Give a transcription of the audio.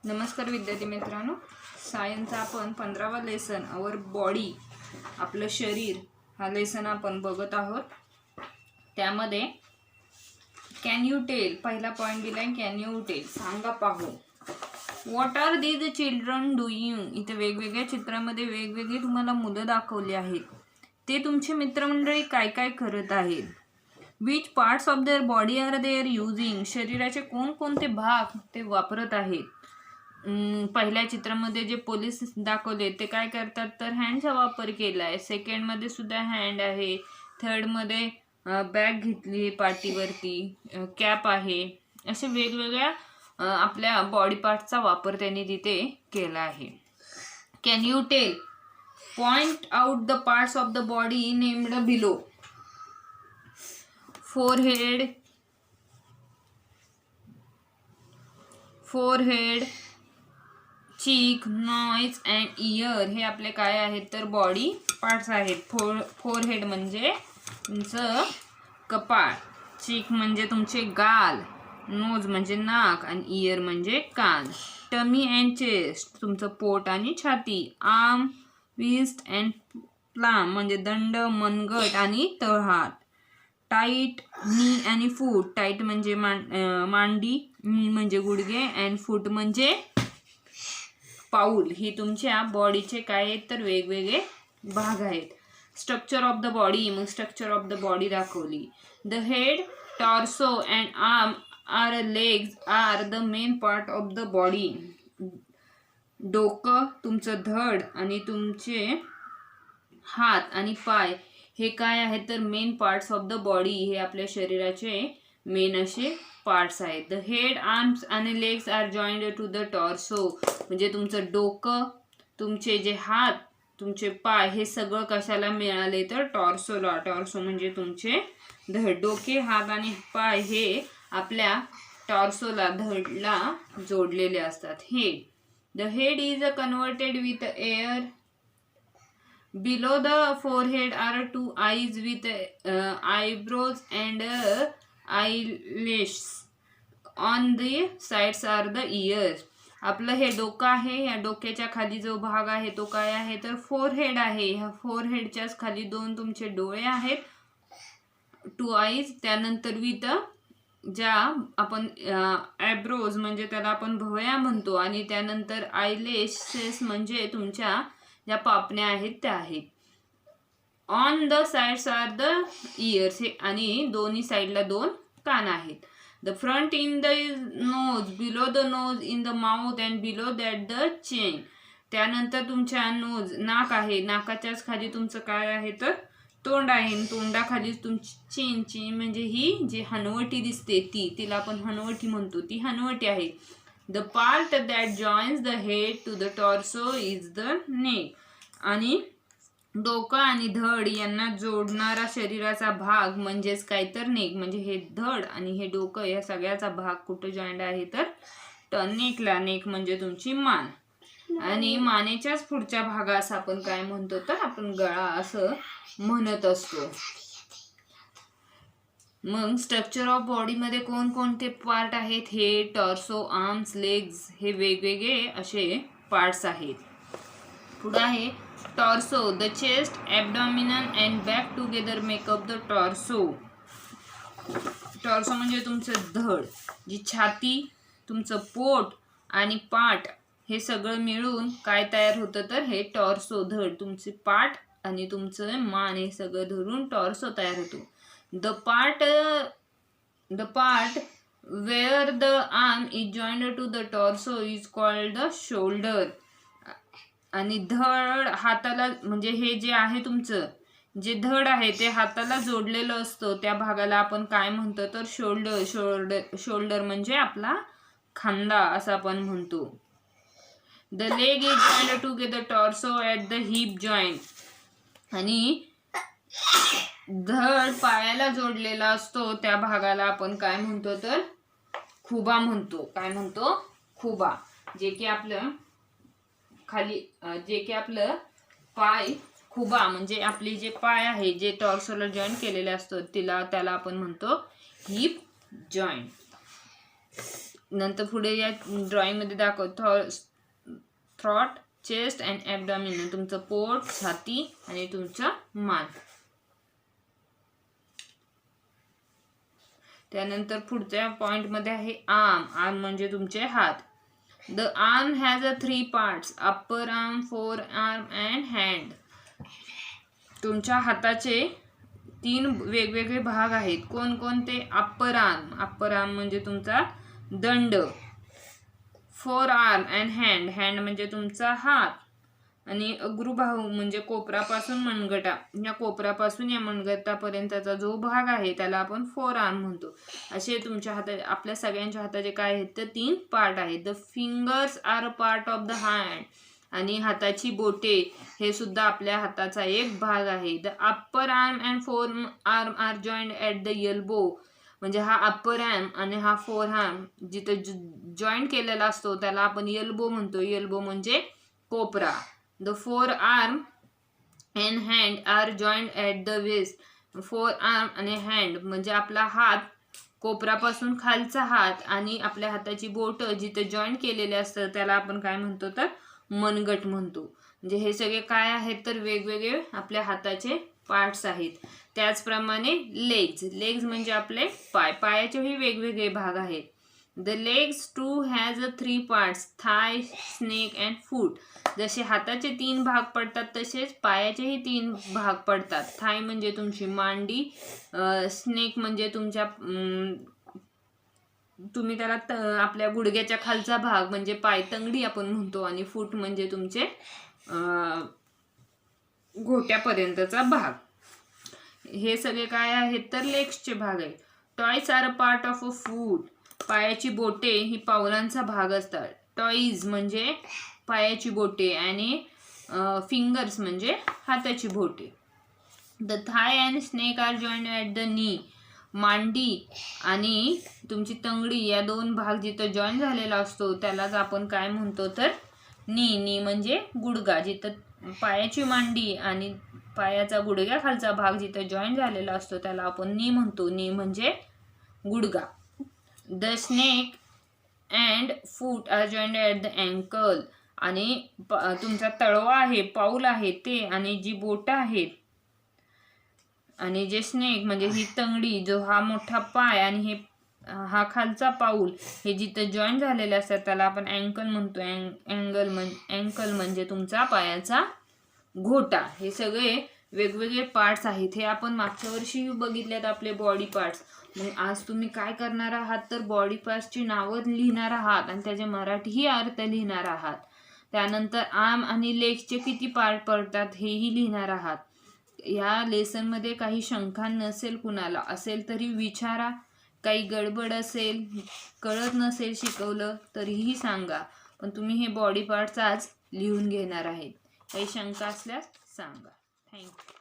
नमस्कार विद्यार्थी मित्रांनो, सायन्सचा आपण 15वा लेसन अवर बॉडी आपलं शरीर हा लेसन आपण बघत आहोत। त्यामध्ये कॅन यू टेल पहिला पॉइंट दिलाय, कॅन यू टेल सांगा पाहू। What are these children doing, इथे वेगवेगळ्या चित्रामध्ये वेगवेगळी तुम्हाला मुलं दाखवली आहेत, ते तुमचे मित्रमंडळी काय काय करत आहेत। Which parts of their body are their using, शरीराचे कोणकोणते भाग ते वापरत आहेत। पहिल्या चित्रामध्ये जे पोलीस दाखवले ते काय करतात तर हँडचा वापर केला आहे। सेकंडमध्ये सुद्धा हँड आहे। थर्डमध्ये बॅग घेतली पाठीवरती, कॅप आहे। असे वेगवेगळ्या आपल्या बॉडी पार्टचा वापर त्यांनी तिथे केला आहे। Can you tell point out the parts of the body named below. Forehead, cheek, nose and ear हे आपले काय आहेत तर बॉडी पार्ट्स आहेत। फोरहेड म्हणजे तुमचं कपाळ, चीक म्हणजे तुमचे गाल, नोज म्हणजे नाक आणि इयर म्हणजे कान। टमी अँड चेस्ट तुमचं पोट आणि छाती। आर्म, रिस्ट अँड प्लाम म्हणजे दंड, मनगट आणि तळहात। टाईट, नी आणि फूट, टाईट म्हणजे मांडी, नी म्हणजे गुडघे अँड फूट म्हणजे पाऊल। ही तुमच्या बॉडीचे काय आहेत तर वेगवेगळे भाग आहेत। स्ट्रक्चर ऑफ द बॉडी, मग स्ट्रक्चर ऑफ द बॉडी दाखवली। The head, torso and arm are legs are the main part of the body. डोकं, तुमचं धड आणि तुमचे हात आणि पाय हे काय आहेत तर main parts of the body, हे आपल्या शरीराचे मेन असे पार्ट्स आहेत। द हेड, आर्म्स आणि legs are joined to the torso, म्हणजे तुमचं डोकं, तुमचे जे हात, तुमचे पाय हे सगळं कशाला मिळाले तर टॉर्सोला। टॉर्सो म्हणजे तुमचे धड, डोके, हात आणि पाय हे आपल्या टॉर्सोला, धडला जोडलेले असतात। Head, the head is converted with air. Below the forehead are two eyes with eyebrows and eyelashes. On the sides are the ears. आपलं हे डोकं आहे, या डोक्याच्या खाली जो भाग आहे तो काय आहे तर फोरहेड आहे। ह्या फोरहेडच्याच खाली दोन तुमचे डोळे आहेत, टू आईज, त्यानंतर विथ ज्या आपण आयब्रोज म्हणजे त्याला आपण भुवया म्हणतो, आणि त्यानंतर आयलॅशेस म्हणजे तुमच्या ज्या पापण्या आहेत त्या आहेत। On the sides are the ears, आणि दोन्ही साइडला दोन कान आहेत। The front in the nose, below the nose, in the mouth and below that the chin, त्यानंतर तुमच्या नोज, नाक आहे, नाकाच्याच खाली तुमचं काय आहे तर तोंड आहे, तोंडाखाली तुमची चेन, चेन म्हणजे ही जी हनवटी दिसते तिला आपण हनवटी म्हणतो, ती हनवटी आहे। The part that joins the head to the torso is the neck. आणि डोकं आणि धड यांना जोडणारा शरीराचा भाग म्हणजेच काय तर नेक, म्हणजे हे धड आणि हे डोकं या सगळ्याचा भाग कुठे जॉईंट आहे तर नेकला। नेक म्हणजे तुमची मान, आणि मानेच्याच पुढच्या भागास आपण काय म्हणतो तर आपण गळा असं म्हणत असतो। मग स्ट्रक्चर ऑफ बॉडी मध्ये कोणकोणते पार्ट आहेत, हेड, टॉर्सो, आर्म्स, लेग्स हे वेगवेगळे असे पार्ट्स आहेत। पुढे आहे torso, the chest, abdominal and back together make up the torso. Torso म्हणजे तुमचं धड, जी छाती, तुमचं पोट आणि पाठ हे सगळं मिळून काय तयार होतं तर हे टॉर्सो, धड, तुमचे पाठ आणि तुमचं मान हे सगळं धरून टॉर्सो तयार होतो। The part where the arm is joined to the torso is called the shoulder. आणि धड हाताला, म्हणजे हे जे आहे तुमचं जे धड आहे ते हाताला जोडलेलं असतं, त्या भागाला आपण काय म्हणतो तर शोल्डर म्हणजे आपला खांदा असं आपण म्हणतो। The leg is joined to the torso at the hip joint. आणि धड पायाला जोडलेला असतो त्या भागाला आपण काय म्हणतो तर खुबा म्हणतो। काय म्हणतो? खुबा, जे की आपलं खाली, जे की आपलं पाय, खुबा म्हणजे आपले जे पाय आहे जे टॉर्सोला जॉईन केलेले असतो त्याला आपण म्हणतो हिप जॉईंट। नंतर पुढे या ड्रॉइंगमध्ये दाखवतो थ्रॉट, चेस्ट अँड ॲबडॉमिन, तुमचं पोट, छाती आणि तुमचं मान. त्यानंतर पुढच्या पॉइंटमध्ये आहे आर्म. आर्म म्हणजे तुमचे हात. The arm has 3 parts, upper arm, four arm and hand. तुमच्या हाताचे 3 वेगवेगळे भाग आहेत. कोणकोणते? Upper arm. अप्पर आर्म म्हणजे तुमचा दंड. Four arm and hand. Hand म्हणजे तुमचा हात. आणि अग्रबाहू म्हणजे कोपरापासून मनगटा, या कोपरापासून या मनगटापर्यंतचा जो भाग आहे त्याला आपण फोर आर्म म्हणतो. असे तुमच्या आपल्या सगळ्यांच्या हाताचे काय आहेत तर 3 पार्ट आहेत. The fingers R a part of the hand. आणि हाताची बोटे हे सुद्धा आपल्या हाताचा एक भाग आहे. The upper arm and forearm are joined at the elbow. म्हणजे हा अप्पर आर्म आणि हा फोर आर्म जिथं जॉईंट केलेला असतो त्याला आपण एल्बो म्हणतो. एल्बो म्हणजे कोपरा. The forearm and hand are joined at the waist. Forearm आणि hand म्हणजे आपला हात, कोपरापासून खालचा हात आणि आपल्या हाताची बोट जिथे जॉईंट केलेले असतात त्याला आपण काय म्हणतो तर मनगट म्हणतो. म्हणजे हे सगळे काय आहेत तर वेगवेगळे आपल्या हाताचे पार्ट्स आहेत. त्याचप्रमाणे लेग्स. लेग्स म्हणजे आपले पाय. पायाचेही वेगवेगळे भाग आहेत. The legs too has 3 parts, thigh, snake and foot. जसे हाताचे 3 भाग पडतात तसेच पायाचेही 3 भाग पडतात. थाय म्हणजे तुमची मांडी, स्नेक म्हणजे तुमच्या तुम्ही त्याला आपल्या गुडघ्याच्या खालचा भाग म्हणजे पायतंगडी आपण म्हणतो, आणि फूट म्हणजे तुमचे घोट्यापर्यंतचा भाग. हे सगळे काय आहेत तर लेग्सचे भाग आहेत. Toes are a part of a foot. पायाची बोटे ही पावलांचा भाग असतात. टॉईज म्हणजे पायाची बोटे आणि फिंगर्स म्हणजे हाताची बोटे. The thigh and shank are joined at the knee. मांडी आणि तुमची तंगडी या 2 भाग जिथं जॉईन झालेला असतो त्यालाच आपण काय म्हणतो तर नी. नी म्हणजे गुडघा. जिथं पायाची मांडी आणि पायाचा गुडघ्या खालचा भाग जिथं जॉईन झालेला असतो त्याला आपण नी म्हणतो. नी म्हणजे गुडघा. The snake and foot are joined at the ankle. आणि तुमचा तळवा आहे, पाऊल आहे ते, आणि जी बोटं आहेत आणि जे स्नेक म्हणजे ही तंगडी, जो हा मोठा पाय आणि हे हा खालचा पाऊल, हे जिथं जॉईन झालेले असतात त्याला आपण अँकल म्हणतो. अँकल म्हणजे तुमचा पायाचा घोटा. हे सगळे वेगवेगळे पार्ट्स आहेत. हे आपण मागच्या वर्षी बघितलेत आपले बॉडी पार्ट्स. मग आज तुम्ही काय करणार आहात तर बॉडी पार्ट्सची नावं लिहिणार आहात आणि त्याचे मराठीही अर्थ लिहिणार आहात. त्यानंतर आर्म आणि लेग्सचे किती पार्ट पडतात हेही लिहिणार आहात. या लेसनमध्ये काही शंका नसेल कुणाला, असेल तरी विचारा. काही गडबड असेल, कळत नसेल शिकवलं तरीही सांगा. पण तुम्ही हे बॉडी पार्ट्स आज लिहून घेणार आहेत. काही शंका असल्यास सांगा. थँक्यू.